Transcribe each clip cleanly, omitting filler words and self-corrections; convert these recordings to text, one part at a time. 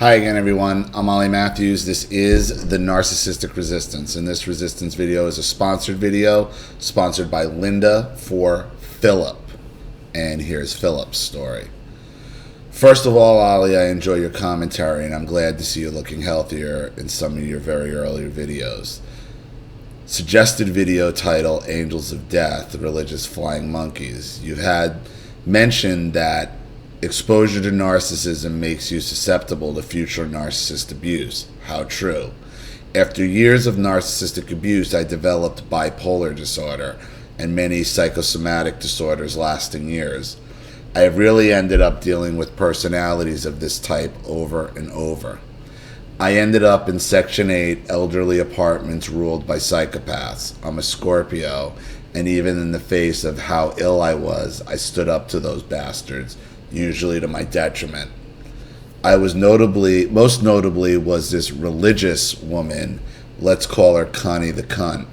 Hi again, everyone. I'm Ollie Matthews. This is the Narcissistic Resistance, and this resistance video is a sponsored video, sponsored by Linda for Philip. And here's Philip's story. First of all, Ollie, I enjoy your commentary, and I'm glad to see you looking healthier in some of your very earlier videos. Suggested video title, Angels of Death, Religious Flying Monkeys. You've had mentioned that exposure to narcissism makes you susceptible to future narcissist abuse. How true. After years of narcissistic abuse, I developed bipolar disorder and many psychosomatic disorders lasting years. I have really ended up dealing with personalities of this type over and over. I ended up in Section 8 elderly apartments ruled by psychopaths. I'm a Scorpio, and even in the face of how ill I was, I stood up to those bastards, usually to my detriment. Most notably was this religious woman, let's call her Connie the Cunt.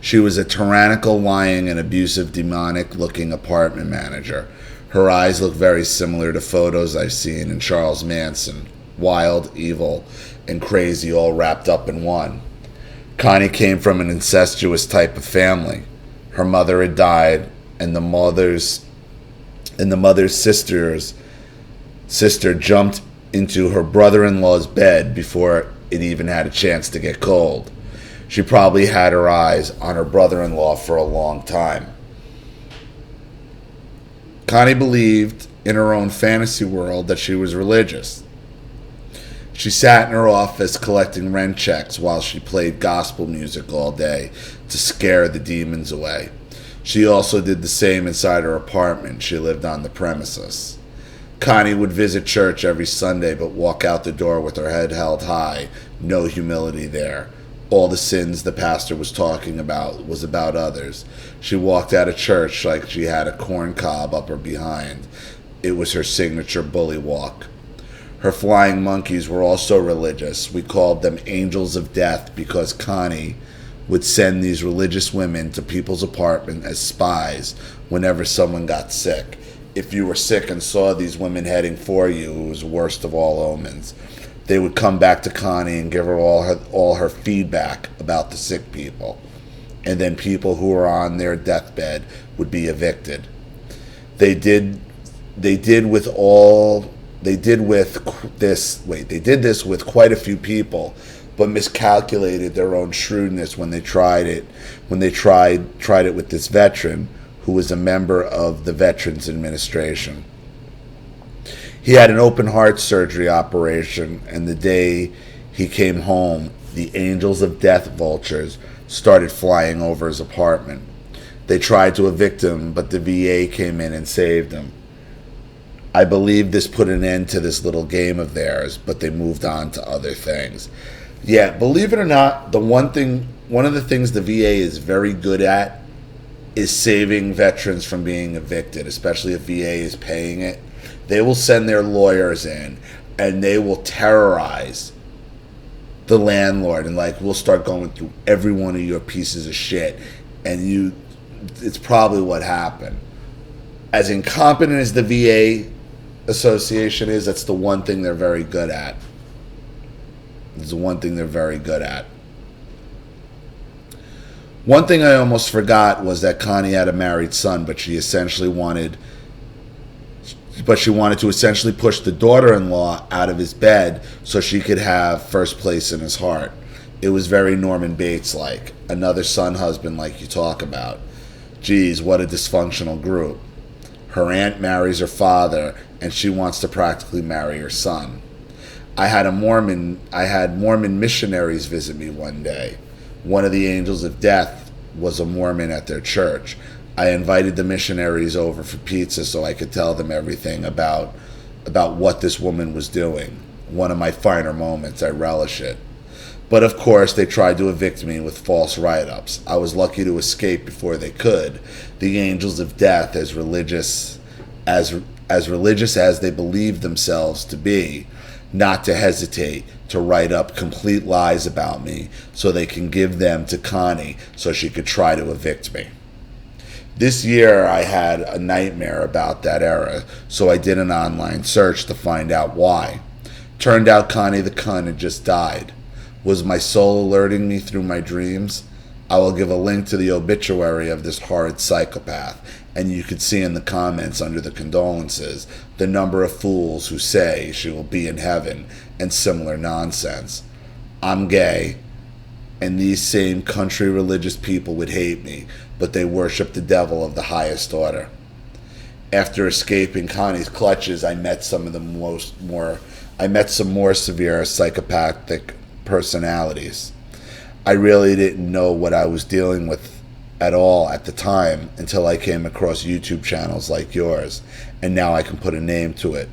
She was a tyrannical, lying, and abusive, demonic-looking apartment manager. Her eyes look very similar to photos I've seen in Charles Manson. Wild, evil, and crazy, all wrapped up in one. Connie came from an incestuous type of family. Her mother had died, and the mother's sister jumped into her brother-in-law's bed before it even had a chance to get cold. She probably had her eyes on her brother-in-law for a long time. Connie believed in her own fantasy world that she was religious. She sat in her office collecting rent checks while she played gospel music all day to scare the demons away. She also did the same inside her apartment. She lived on the premises. Connie would visit church every Sunday but walk out the door with her head held high, no humility there. All the sins the pastor was talking about was about others. She walked out of church like she had a corn cob up her behind. It was her signature bully walk. Her flying monkeys were also religious. We called them Angels of Death because Connie would send these religious women to people's apartment as spies whenever someone got sick. If you were sick and saw these women heading for you, it was worst of all omens. They would come back to Connie and give her all her feedback about the sick people. And then people who were on their deathbed would be evicted. They did this with quite a few people, but miscalculated their own shrewdness when they tried it with this veteran who was a member of the Veterans Administration. He had an open heart surgery operation, and the day he came home, the Angels of Death vultures started flying over his apartment. They tried to evict him, but the VA came in and saved him. I believe this put an end to this little game of theirs, but they moved on to other things. Yeah, believe it or not, one of the things the VA is very good at is saving veterans from being evicted, especially if VA is paying it. They will send their lawyers in and they will terrorize the landlord and we'll start going through every one of your pieces of shit, and it's probably what happened. As incompetent as the VA association is, that's the one thing they're very good at. It's the one thing they're very good at. One thing I almost forgot was that Connie had a married son, but she wanted to essentially push the daughter-in-law out of his bed so she could have first place in his heart. It was very Norman Bates-like, another son husband like you talk about. Geez, what a dysfunctional group. Her aunt marries her father, and she wants to practically marry her son. I had Mormon missionaries visit me one day. One of the Angels of Death was a Mormon at their church. I invited the missionaries over for pizza so I could tell them everything about what this woman was doing. One of my finer moments. I relish it. But of course, they tried to evict me with false write-ups. I was lucky to escape before they could. The Angels of Death, as religious as they believe themselves to be, not to hesitate to write up complete lies about me so they can give them to Connie so she could try to evict me. This year I had a nightmare about that era, so I did an online search to find out why. Turned out Connie the cunt had just died. Was my soul alerting me through my dreams? I will give a link to the obituary of this horrid psychopath, and you could see in the comments under the condolences the number of fools who say she will be in heaven and similar nonsense. I'm gay, and these same country religious people would hate me, but they worship the devil of the highest order. After escaping Connie's clutches, I met some more severe psychopathic personalities. I really didn't know what I was dealing with at all at the time until I came across YouTube channels like yours, and now I can put a name to it,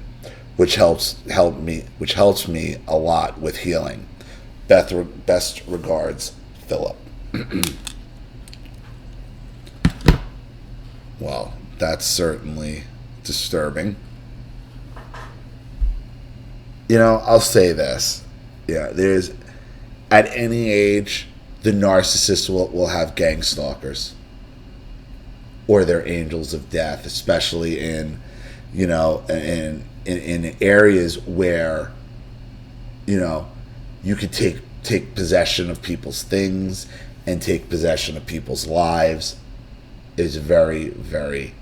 which helps me a lot with healing. Best regards, Philip. Well, that's certainly disturbing. You know, I'll say this. Yeah, there's, at any age, the narcissist will have gang stalkers. Or they're angels of death, especially in, you know, in areas where, you know, you could take possession of people's things and take possession of people's lives. Is very, very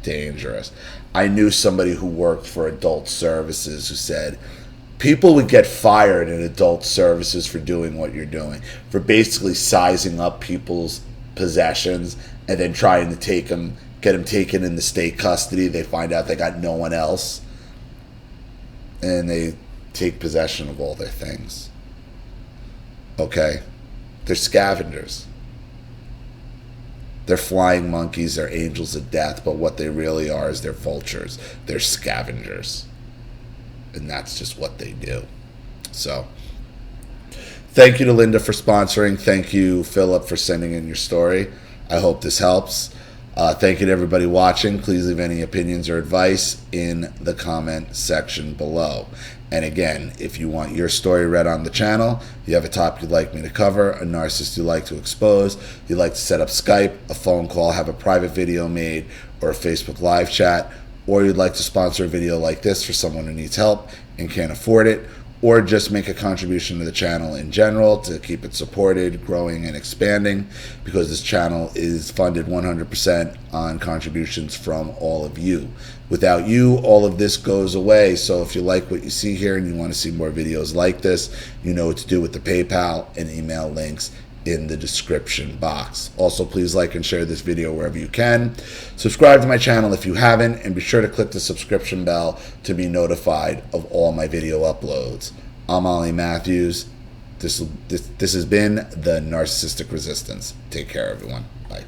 dangerous. I knew somebody who worked for adult services who said people would get fired in adult services for doing what you're doing, for basically sizing up people's possessions and then trying to get them taken into state custody. They find out they got no one else, and they take possession of all their things. Okay? They're scavengers. They're flying monkeys, they're angels of death, but what they really are is they're vultures. They're scavengers. And that's just what they do. So, thank you to Linda for sponsoring. Thank you, Philip, for sending in your story. I hope this helps. Thank you to everybody watching. Please leave any opinions or advice in the comment section below. And again, if you want your story read on the channel, you have a topic you'd like me to cover, a narcissist you'd like to expose, you'd like to set up Skype, a phone call, have a private video made, or a Facebook live chat, or you'd like to sponsor a video like this for someone who needs help and can't afford it, or just make a contribution to the channel in general to keep it supported, growing, and expanding, because this channel is funded 100% on contributions from all of you. Without you, all of this goes away. So if you like what you see here and you want to see more videos like this, you know what to do with the PayPal and email links in the description box. Also, please like and share this video wherever you can. Subscribe to my channel if you haven't, and be sure to click the subscription bell to be notified of all my video uploads. I'm Ollie Matthews. This has been the Narcissistic Resistance. Take care, everyone. Bye.